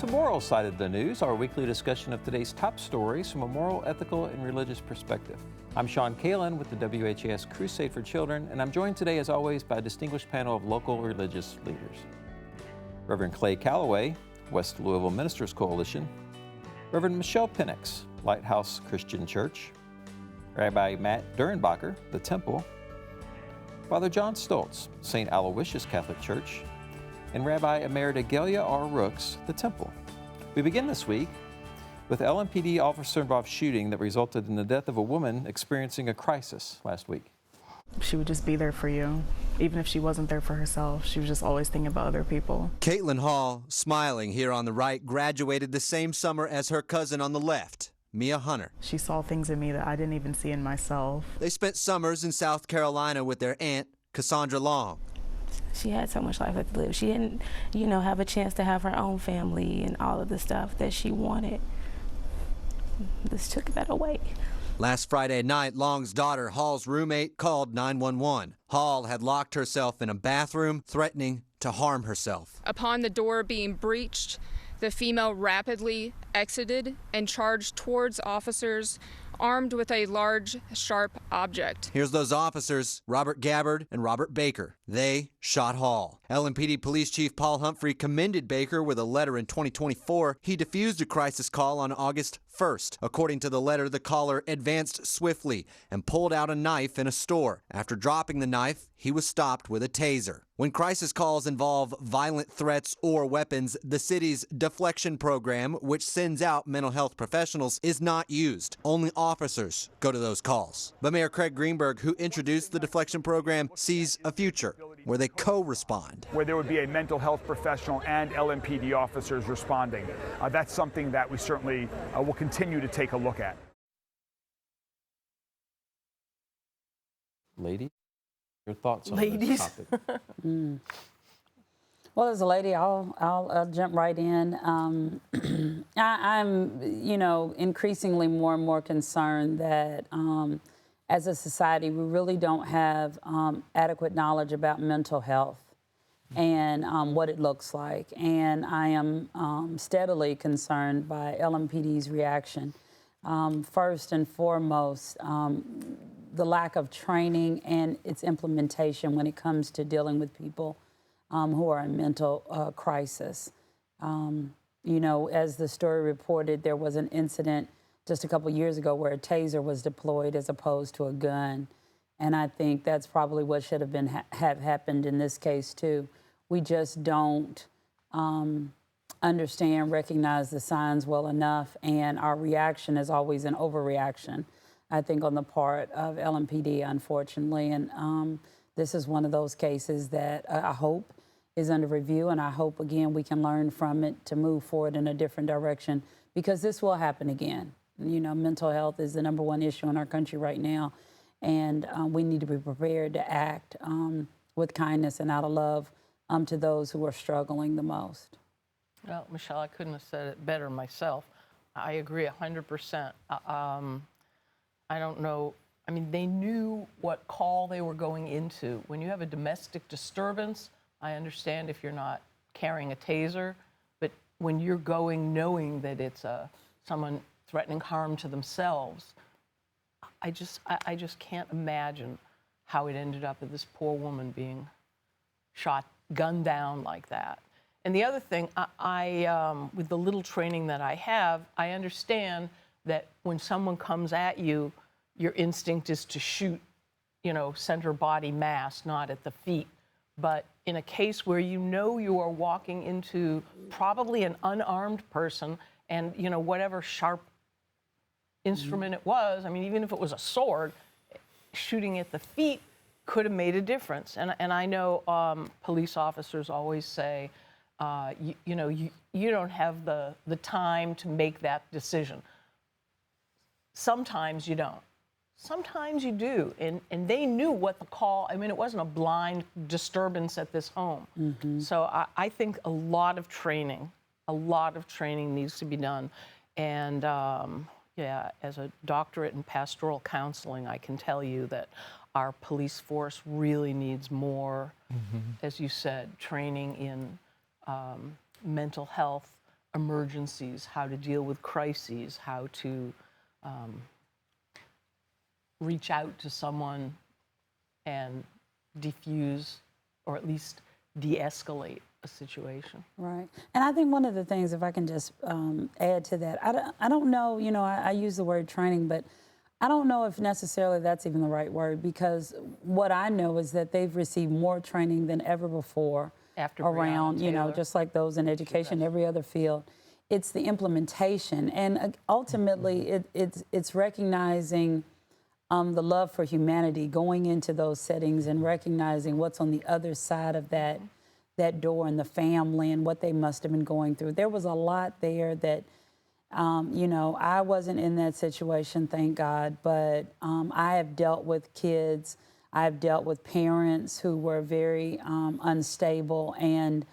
moral side of the news, our weekly discussion of today's top stories from a moral, ethical, and religious perspective. I'm Sean Kalin with the WHAS Crusade for Children, and I'm joined today, as always, by a distinguished panel of local religious leaders. Reverend Clay Calloway, West Louisville Ministers Coalition, Reverend Michelle Pennix, Lighthouse Christian Church, Rabbi Matt Durenbacher, The Temple, Father John Stoltz, St. Aloysius Catholic Church, and Rabbi Emerita Gelia R. Rooks, The Temple. We begin this week with LMPD officer-involved shooting that resulted in the death of a woman experiencing a crisis last week. She would just be there for you. Even if she wasn't there for herself, she was just always thinking about other people. Caitlin Hall, smiling here on the right, graduated the same summer as her cousin on the left, Mia Hunter. She saw things in me that I didn't even see in myself. They spent summers in South Carolina with their aunt, Cassandra Long. She had so much life left to live. She didn't, have a chance to have her own family and all of the stuff that she wanted. This took that away. Last Friday night, Long's daughter, Hall's roommate, called 911. Hall had locked herself in a bathroom, threatening to harm herself. Upon the door being breached, the female rapidly exited and charged towards officers armed with a large, sharp object. Here's those officers, Robert Gabbard and Robert Baker. They shot Hall. LMPD Police Chief Paul Humphrey commended Baker with a letter in 2024. He defused a crisis call on August 1st. According to the letter, the caller advanced swiftly and pulled out a knife in a store. After dropping the knife, he was stopped with a taser. When crisis calls involve violent threats or weapons, the city's deflection program, which sends out mental health professionals, is not used. Only officers go to those calls. But Mayor Craig Greenberg, who introduced the deflection program, sees a future where they co-respond. Where there would be a mental health professional and LMPD officers responding. That's something that we certainly will continue to take a look at. Lady, your thoughts on Ladies. this topic? Well, as a lady, I'll jump right in. I'm increasingly more and more concerned that as a society, we really don't have adequate knowledge about mental health and what it looks like. And I am steadily concerned by LMPD's reaction. First and foremost, the lack of training and its implementation when it comes to dealing with people who are in mental crisis. As the story reported, there was an incident just a couple years ago where a taser was deployed as opposed to a gun. And I think that's probably what should have been have happened in this case too. We just don't understand, recognize the signs well enough, and our reaction is always an overreaction, I think, on the part of LMPD, unfortunately. And this is one of those cases that I hope is under review, and I hope, again, we can learn from it to move forward in a different direction, because this will happen again. Mental health is the #1 issue in our country right now, and we need to be prepared to act with kindness and out of love to those who are struggling the most. Well, Michelle, I couldn't have said it better myself. I agree 100%. I don't know. I mean, they knew what call they were going into. When you have a domestic disturbance, I understand if you're not carrying a taser, but when you're going knowing that it's someone threatening harm to themselves, I just can't imagine how it ended up with this poor woman being shot, gunned down like that. And the other thing, I with the little training that I have, I understand that when someone comes at you, your instinct is to shoot, center body mass, not at the feet. But in a case where you are walking into probably an unarmed person and, whatever sharp instrument it was, I mean, even if it was a sword, shooting at the feet could have made a difference. And I know police officers always say, you don't have the time to make that decision. Sometimes you don't. Sometimes you do. And they knew what the call, I mean, it wasn't a blind disturbance at this home. Mm-hmm. So I think a lot of training needs to be done. And as a doctorate in pastoral counseling, I can tell you that our police force really needs more, as you said, training in mental health, emergencies, how to deal with crises, how to reach out to someone and defuse or at least de-escalate a situation. Right. And I think one of the things, if I can just add to that, I don't know, you know, I use the word training, but I don't know if necessarily that's even the right word, because what I know is that they've received more training than ever before around, you know, just like those in education, every other field. It's the implementation. And ultimately, it's recognizing the love for humanity, going into those settings and recognizing what's on the other side of that door and the family and what they must have been going through. There was a lot there that, you know, I wasn't in that situation, thank God, but I have dealt with kids, I've dealt with parents who were very unstable, and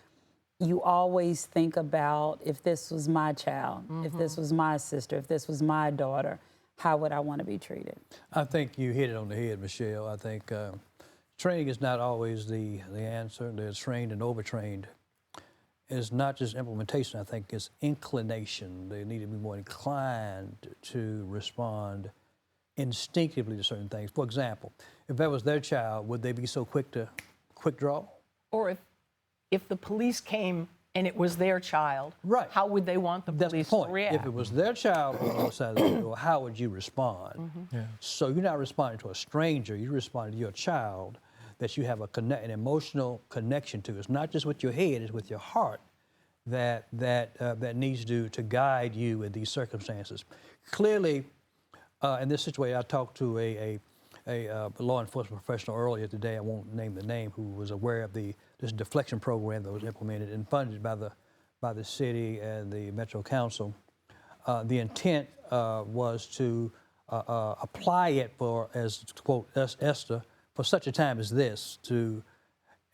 you always think about, if this was my child, if this was my sister, if this was my daughter, how would I want to be treated? I think you hit it on the head, Michelle. I think training is not always the answer. They're trained and overtrained. It's not just implementation, I think it's inclination. They need to be more inclined to respond instinctively to certain things. For example, if that was their child, would they be so quick draw? Or if the police came and it was their child, right, how would they want the police to react? If it was their child on the other side of the door, how would you respond? Yeah. So you're not responding to a stranger, you're responding to your child that you have an emotional connection to. It's not just with your head, it's with your heart that needs to guide you in these circumstances. Clearly, in this situation, I talked to a law enforcement professional earlier today, I won't name the name, who was aware of this deflection program that was implemented and funded by the city and the Metro Council. The intent was to apply it for, as to quote Esther, for such a time as this, to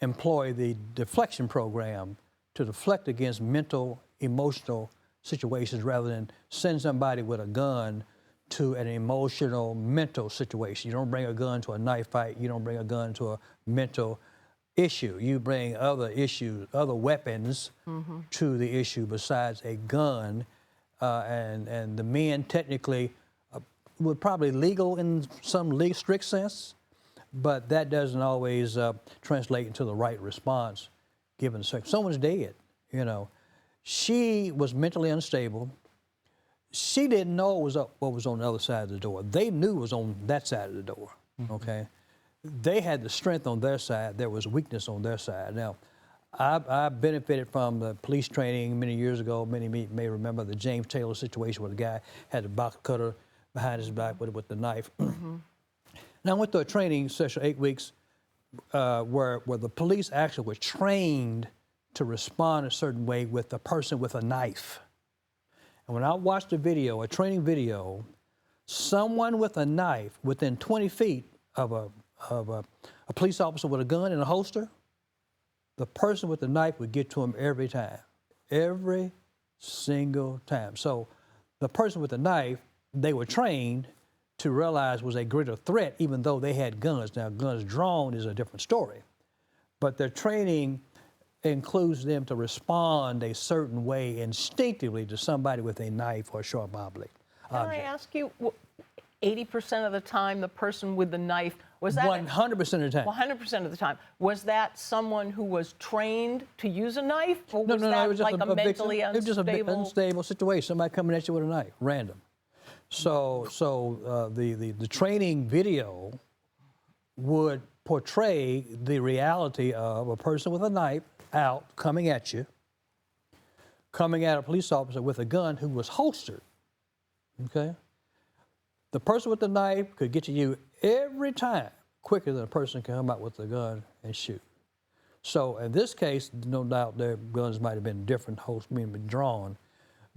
employ the deflection program to deflect against mental, emotional situations rather than send somebody with a gun to an emotional, mental situation. You don't bring a gun to a knife fight. You don't bring a gun to a mental issue. You bring other issues, other weapons to the issue besides a gun. And the men technically were probably legal in some strict sense, but that doesn't always translate into the right response given the circumstance. Someone's dead, you know. She was mentally unstable. She didn't know what was on the other side of the door. They knew it was on that side of the door, okay? They had the strength on their side. There was weakness on their side. Now, I benefited from the police training many years ago. Many may remember the James Taylor situation where the guy had a box cutter behind his back with the knife. Now, I went through a training session, 8 weeks, where the police actually were trained to respond a certain way with a person with a knife. And when I watched a video, a training video, someone with a knife within 20 feet of a police officer with a gun in a holster, the person with the knife would get to him every time, every single time. So the person with the knife, they were trained to realize was a greater threat, even though they had guns. Now, guns drawn is a different story, but their training includes them to respond a certain way instinctively to somebody with a knife or a sharp object. Can I ask you, 80% of the time, the person with the knife, was that 100% of the time? 100% of the time. Was that someone who was trained to use a knife, or was No, that it was just like a mentally it was just unstable? an unstable situation. Somebody coming at you with a knife, random. So the training video would portray the reality of a person with a knife out coming at you, coming at a police officer with a gun who was holstered, okay? The person with the knife could get to you every time quicker than a person can come out with a gun and shoot. So in this case, no doubt their guns might have been different, been drawn,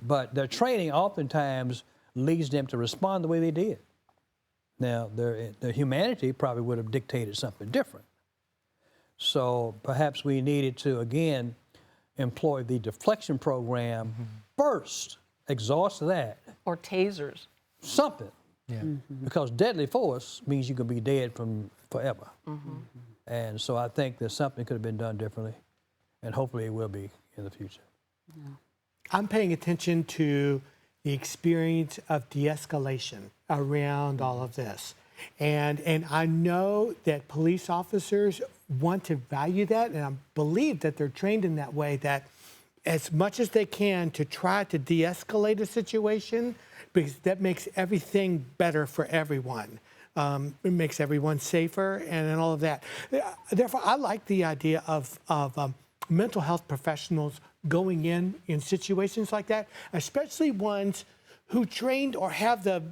but their training oftentimes leads them to respond the way they did. Now, their humanity probably would have dictated something different. So perhaps we needed to, again, employ the deflection program first, exhaust that. Or tasers. Something. Yeah. Because deadly force means you can be dead from forever. And so I think that something could have been done differently, and hopefully it will be in the future. Yeah. I'm paying attention to the experience of de-escalation around all of this. And I know that police officers want to value that, and I believe that they're trained in that way, that as much as they can to try to de-escalate a situation, because that makes everything better for everyone. It makes everyone safer and all of that. Therefore, I like the idea of mental health professionals going in situations like that, especially ones who trained or have the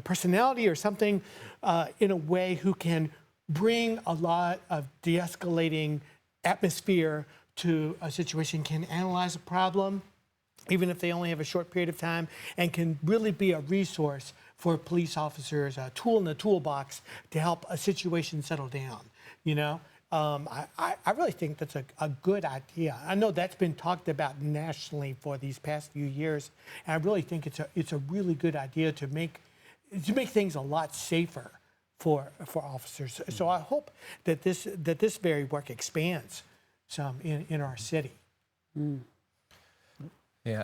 personality or something in a way who can bring a lot of de-escalating atmosphere to a situation, can analyze a problem, even if they only have a short period of time, and can really be a resource for police officers, a tool in the toolbox to help a situation settle down, you know? I really think that's a good idea. I know that's been talked about nationally for these past few years, and I really think it's a really good idea to make things a lot safer for officers. So I hope that this very work expands some in our city. Yeah,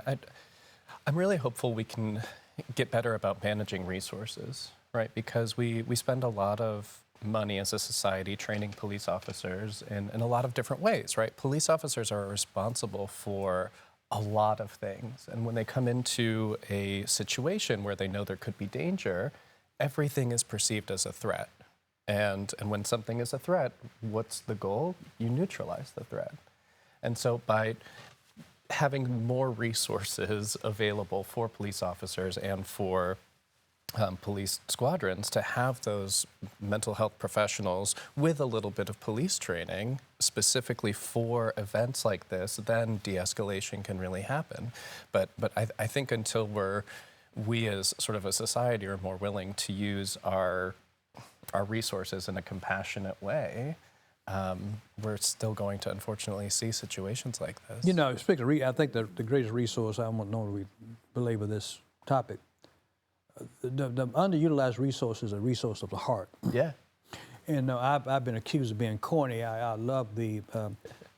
I'm really hopeful we can get better about managing resources, right? Because we spend a lot of money as a society training police officers in a lot of different ways, right? Police officers are responsible for a lot of things. And when they come into a situation where they know there could be danger, everything is perceived as a threat. And when something is a threat, what's the goal? You neutralize the threat. And so by having more resources available for police officers and for police squadrons to have those mental health professionals with a little bit of police training specifically for events like this, then de-escalation can really happen. But I think until we as sort of a society are more willing to use our resources in a compassionate way, we're still going to unfortunately see situations like this. You know, speaking of, I think the greatest resource, I don't know if we belabor this topic, the underutilized resource is a resource of the heart. Yeah. And I've been accused of being corny. I love the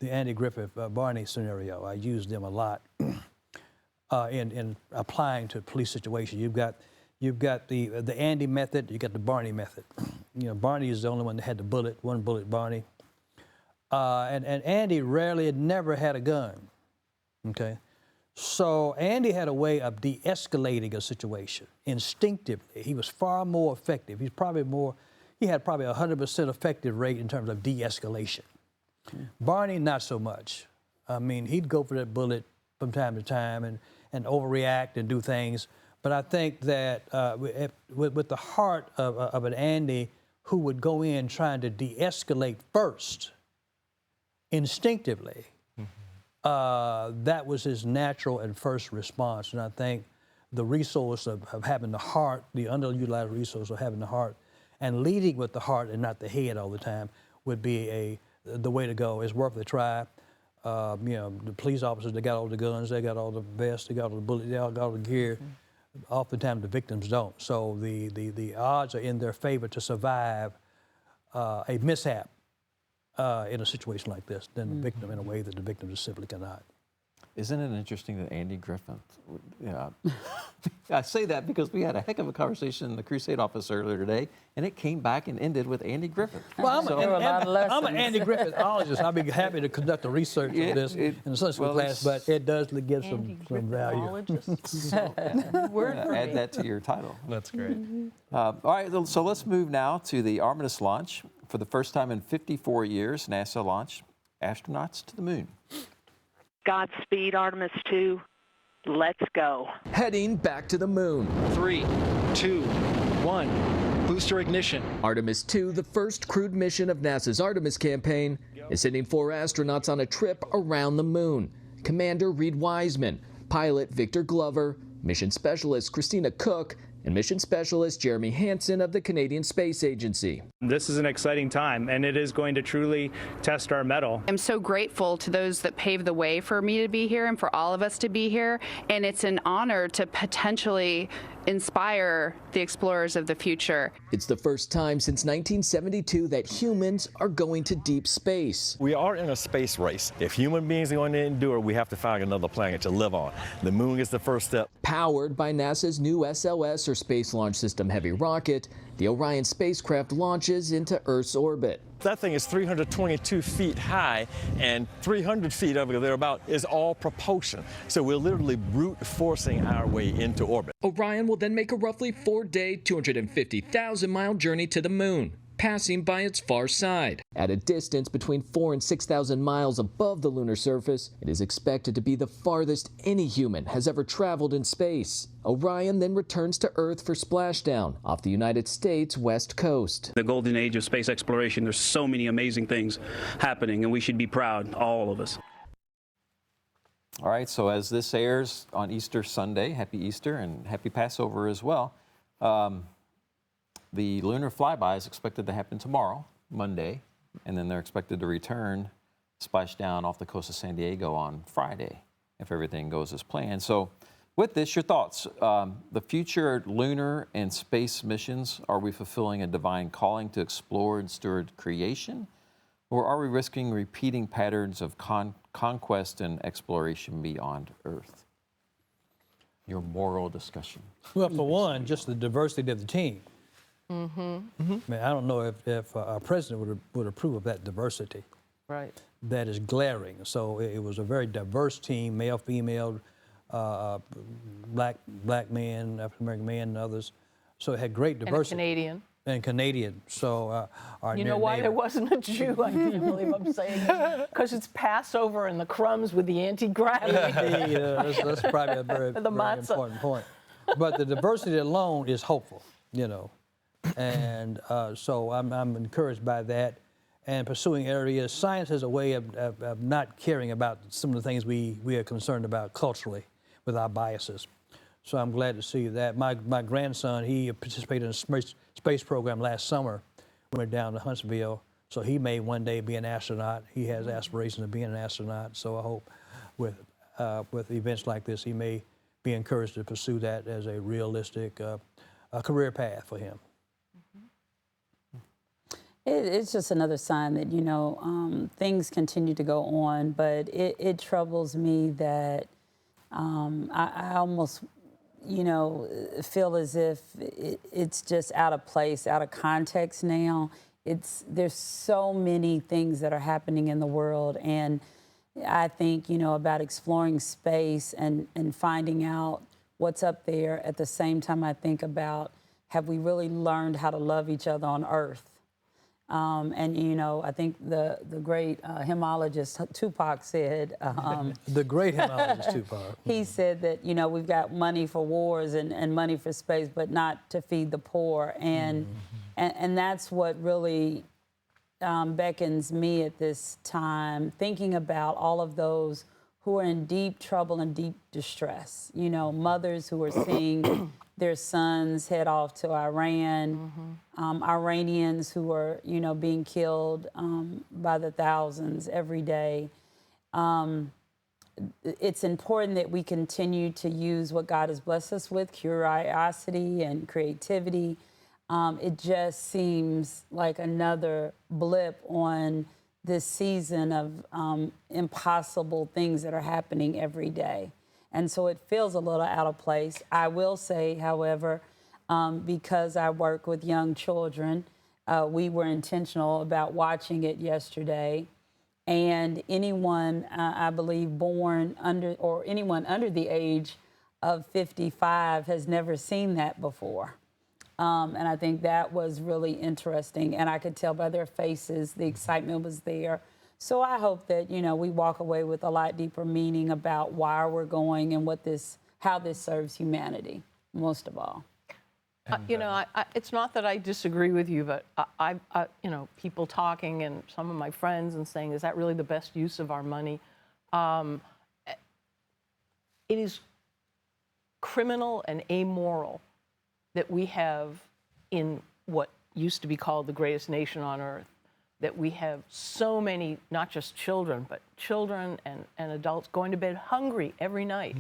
Andy Griffith Barney scenario. I use them a lot in applying to police situations. You've got the Andy method. You got the Barney method. You know, Barney is the only one that had the bullet, one bullet Barney. And Andy never had a gun. Okay. So Andy had a way of de-escalating a situation instinctively. He was far more effective. He had probably a 100% effective rate in terms of de-escalation. Barney, not so much. I mean, he'd go for that bullet from time to time and overreact and do things. But I think that with the heart of an Andy who would go in trying to de-escalate first, instinctively, that was his natural and first response. And I think the resource of having the heart, the underutilized resource of having the heart, and leading with the heart and not the head all the time would be the way to go. It's worth a try. You know, the police officers, they got all the guns, they got all the vests, they got all the bullets, they all got all the gear. Oftentimes the victims don't. So the odds are in their favor to survive a mishap in a situation like this than the victim in a way that the victim just simply cannot. Isn't it interesting that Andy Griffith, I say that because we had a heck of a conversation in the Crusade office earlier today, and it came back and ended with Andy Griffith. Well, I'm an Andy Griffithologist. I'll be happy to conduct a research on this in the Sunday school class, but it does give some value. Add that to your title. That's great. All right, so let's move now to the Artemis launch. For the first time in 54 years, NASA launched astronauts to the moon. Godspeed, Artemis 2. Let's go. Heading back to the moon. 3, 2, 1. Booster ignition. Artemis 2, the first crewed mission of NASA's Artemis campaign, is sending 4 astronauts on a trip around the moon. Commander Reed Wiseman, pilot Victor Glover, mission specialist Christina Cook, and Mission Specialist Jeremy Hansen of the Canadian Space Agency. This is an exciting time, and it is going to truly test our mettle. I'm so grateful to those that paved the way for me to be here and for all of us to be here, and it's an honor to potentially inspire the explorers of the future. It's the first time since 1972 that humans are going to deep space. We are in a space race. If human beings are going to endure, we have to find another planet to live on. The moon is the first step. Powered by NASA's new SLS, or Space Launch System Heavy rocket, the Orion spacecraft launches into Earth's orbit. That thing is 322 feet high, and 300 feet of it, thereabout, is all propulsion. So we're literally brute forcing our way into orbit. Orion will then make a roughly 4-day, 250,000-mile journey to the moon, passing by its far side. At a distance between 4,000 and 6,000 miles above the lunar surface, it is expected to be the farthest any human has ever traveled in space. Orion then returns to Earth for splashdown off the United States west coast. The golden age of space exploration, there's so many amazing things happening, and we should be proud, all of us. All right, so as this airs on Easter Sunday, happy Easter and happy Passover as well. The lunar flyby is expected to happen tomorrow, Monday, and then they're expected to return, splash down off the coast of San Diego on Friday, if everything goes as planned. So with this, your thoughts. The future lunar and space missions, are we fulfilling a divine calling to explore and steward creation? Or are we risking repeating patterns of conquest and exploration beyond Earth? Your moral discussion. Well, for one, just the diversity of the team. I mean, I don't know if our president would approve of that diversity. Right. That is glaring. So it was a very diverse team, male, female, black man, African American man, and others. So it had great diversity. And Canadian. And Canadian. So our you know why there wasn't a Jew? I can't believe I'm saying it. Because it's Passover and the crumbs with the anti-gravity. That's probably a very important point. But the diversity alone is hopeful, you know. And so I'm encouraged by that. And pursuing areas, science has a way of not caring about some of the things we are concerned about culturally with our biases. So I'm glad to see that. My grandson, he participated in a space program last summer. We went down to Huntsville, so he may one day be an astronaut. He has aspirations of being an astronaut, so I hope with events like this, he may be encouraged to pursue that as a realistic career path for him. It's just another sign that, you know, things continue to go on, but it troubles me that I almost, you know, feel as if it's just out of place, out of context now. There's so many things that are happening in the world, and I think, you know, about exploring space and finding out what's up there. At the same time, I think about, have we really learned how to love each other on Earth? And, you know, I think the great hymnologist Tupac said... the great hymnologist Tupac. He said that, you know, we've got money for wars and money for space, but not to feed the poor. And that's what really beckons me at this time, thinking about all of those who are in deep trouble and deep distress. You know, mothers who are seeing their sons head off to Iran, Iranians who are, you know, being killed by the thousands every day. It's important that we continue to use what God has blessed us with, curiosity and creativity. It just seems like another blip on this season of impossible things that are happening every day. And so it feels a little out of place. I will say, however, because I work with young children, we were intentional about watching it yesterday. And anyone, I believe, born under, or anyone under the age of 55 has never seen that before. And I think that was really interesting. And I could tell by their faces, the excitement was there. So I hope that, you know, we walk away with a lot deeper meaning about why we're going and how this serves humanity, most of all. You know, it's not that I disagree with you, but you know, people talking and some of my friends and saying, is that really the best use of our money? It is criminal and amoral that we have in what used to be called the greatest nation on earth, that we have so many, not just children, but children and adults going to bed hungry every night,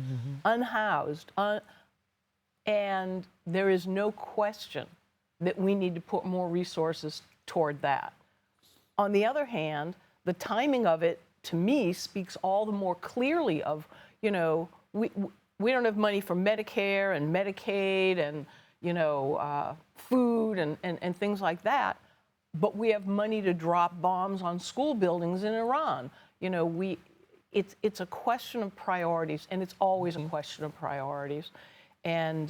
unhoused, and there is no question that we need to put more resources toward that. On the other hand, the timing of it, to me, speaks all the more clearly of, you know, we don't have money for Medicare and Medicaid and, you know, food and things like that, but we have money to drop bombs on school buildings in Iran. You know, it's a question of priorities, and it's always a question of priorities. And,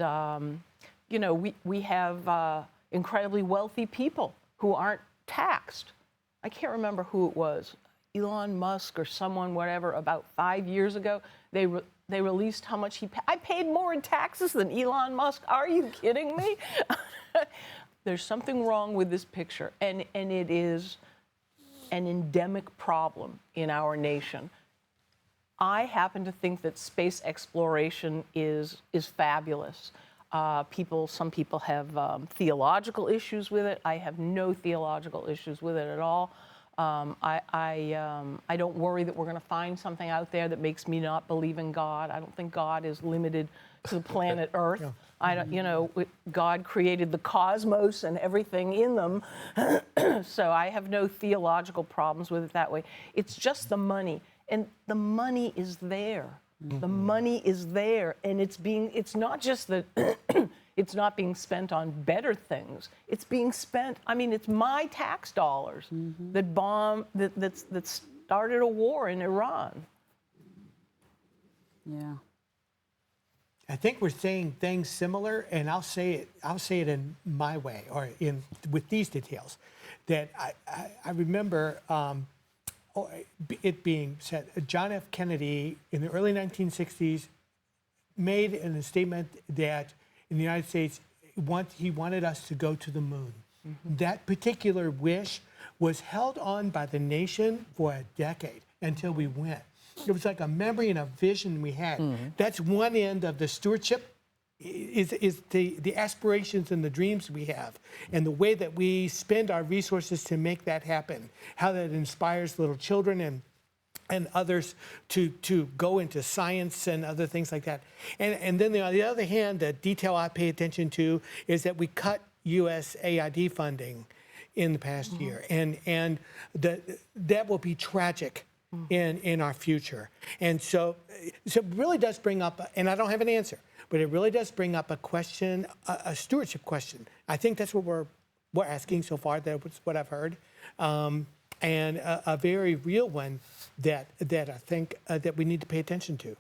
you know, we have incredibly wealthy people who aren't taxed. I can't remember who it was, Elon Musk or someone, whatever, about 5 years ago, they released how much he paid. I paid more in taxes than Elon Musk. Are you kidding me? There's something wrong with this picture, and it is an endemic problem in our nation. I happen to think that space exploration is fabulous. Some people have theological issues with it. I have no theological issues with it at all. I don't worry that we're going to find something out there that makes me not believe in God. I don't think God is limited to the planet Earth. Yeah. I don't, you know, God created the cosmos and everything in them, so I have no theological problems with it that way. It's just the money, and the money is there. The money is there, and it's not just that it's not being spent on better things. It's being spent, I mean, it's my tax dollars that started a war in Iran. Yeah. I think we're saying things similar, and I'll say it in my way, or with these details. That I remember it being said, John F. Kennedy in the early 1960s made a statement that in the United States, he wanted us to go to the moon. That particular wish was held on by the nation for a decade until we went. It was like a memory and a vision we had. That's one end of the stewardship, is the aspirations and the dreams we have, and the way that we spend our resources to make that happen, how that inspires little children and others to go into science and other things like that. And then on the other hand, the detail I pay attention to is that we cut USAID funding in the past year, and that will be tragic in our future. And so it really does bring up, and I don't have an answer, but it really does bring up a question, a stewardship question. I think that's what we're asking so far. That's what I've heard, and a very real one that I think that we need to pay attention to.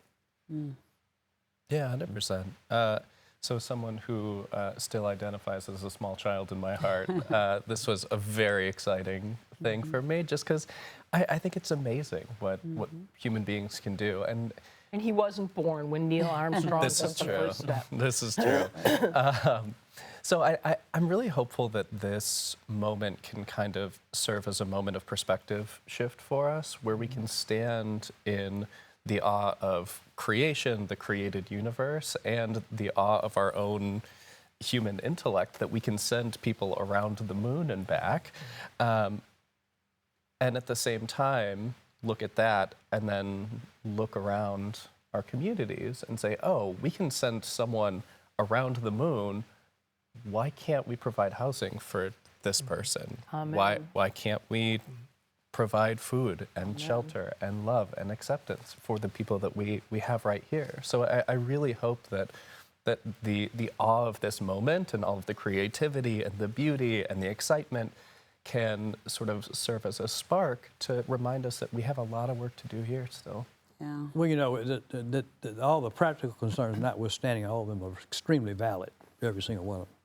Yeah, 100%. So someone who still identifies as a small child in my heart, this was a very exciting thing for me, just because I think it's amazing what human beings can do. And he wasn't born when Neil Armstrong this took is the true. first step. This is true. So I'm really hopeful that this moment can kind of serve as a moment of perspective shift for us, where we can stand in the awe of creation, the created universe, and the awe of our own human intellect, that we can send people around the moon and back. And at the same time, look at that and then look around our communities and say, oh, we can send someone around the moon. Why can't we provide housing for this person? Amen. Why can't we provide food and shelter and love and acceptance for the people that we have right here? So I really hope that the awe of this moment and all of the creativity and the beauty and the excitement can sort of serve as a spark to remind us that we have a lot of work to do here still. Yeah. Well, you know, all the practical concerns notwithstanding, all of them are extremely valid, every single one of them.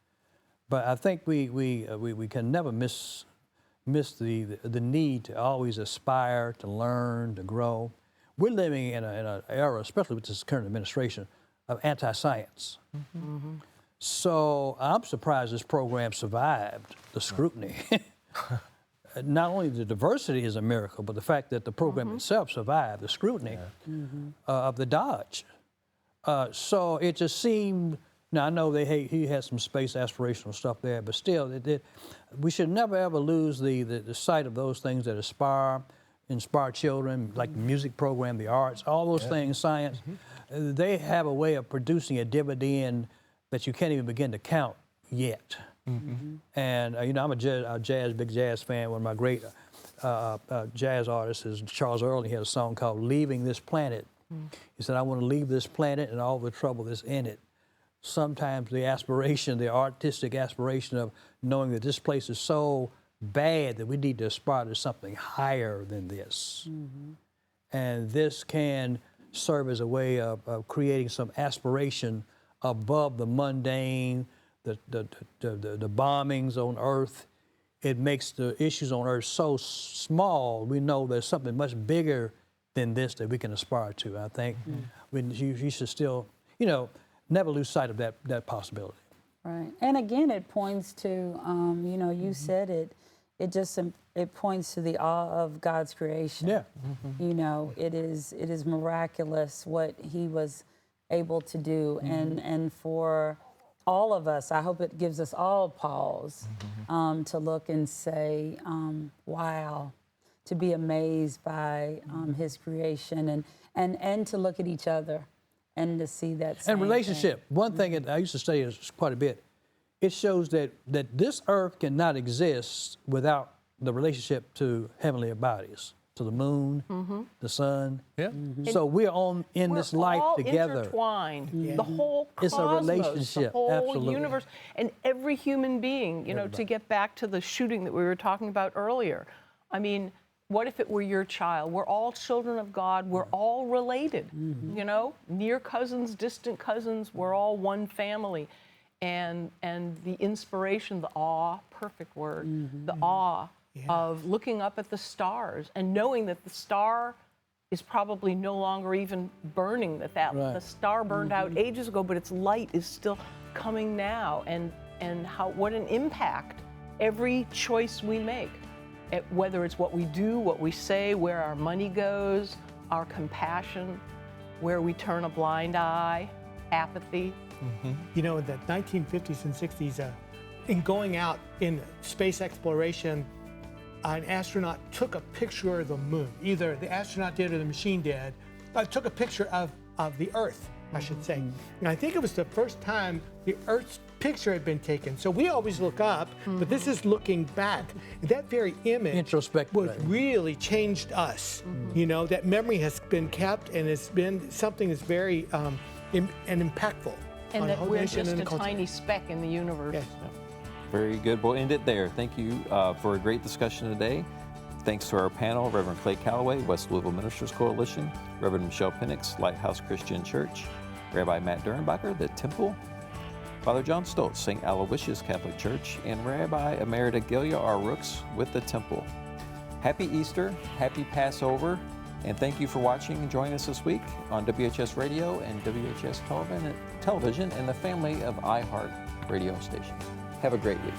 But I think we can never miss the need to always aspire, to learn, to grow. We're living in an era, especially with this current administration, of anti-science. So I'm surprised this program survived the scrutiny. Not only the diversity is a miracle, but the fact that the program itself survived the scrutiny of the Dodge. So it just seemed Now, I know he has some space aspirational stuff there, but still, we should never ever lose the sight of those things that inspire children, like the music program, the arts, all those things, science. They have a way of producing a dividend that you can't even begin to count yet. And, you know, I'm a big jazz fan. One of my great jazz artists is Charles Earl. He had a song called Leaving This Planet. He said, I want to leave this planet and all the trouble that's in it. Sometimes the aspiration, the artistic aspiration of knowing that this place is so bad that we need to aspire to something higher than this. And this can serve as a way of creating some aspiration above the mundane, the bombings on Earth. It makes the issues on Earth so small, we know there's something much bigger than this that we can aspire to. I think you should still, you know, never lose sight of that possibility. Right, and again, it points to, you know, you said it. It points to the awe of God's creation. Yeah. You know, it is miraculous what He was able to do, and for all of us, I hope it gives us all pause to look and say, wow, to be amazed by His creation, and to look at each other and to see that same and relationship. thing. One thing that I used to study this quite a bit, it shows that this earth cannot exist without the relationship to heavenly bodies, to the moon, the sun. Yeah. So we're in this life together. Intertwined. The whole cosmos, It's a relationship, the whole absolutely. universe, and every human being. You know, to get back to the shooting that we were talking about earlier. I mean, what if it were your child? We're all children of God. We're all related. You know, near cousins, distant cousins. We're all one family. And the inspiration, the awe, perfect word, the awe of looking up at the stars and knowing that the star is probably no longer even burning, the star burned out ages ago, but its light is still coming now, and what an impact every choice we make, whether it's what we do, what we say, where our money goes, our compassion, where we turn a blind eye, apathy. You know, in the 1950s and 60s, in going out in space exploration, an astronaut took a picture of the moon. Either the astronaut did or the machine did. Took a picture of the Earth, I should say. And I think it was the first time the Earth's picture had been taken. So we always look up, but this is looking back. And that very image introspective really changed us. You know, that memory has been kept, and it's been something that's very impactful. And that we're just a tiny speck in the universe. Yes. Very good. We'll end it there. Thank you for a great discussion today. Thanks to our panel, Reverend Clay Calloway, West Louisville Ministers Coalition, Reverend Michelle Pennix, Lighthouse Christian Church, Rabbi Matt Durenbacher, The Temple, Father John Stoltz, St. Aloysius Catholic Church, and Rabbi Emerita Gilia R. Rooks with The Temple. Happy Easter, happy Passover, and thank you for watching and joining us this week on WHS Radio and WHS Television and the family of iHeart radio stations. Have a great week.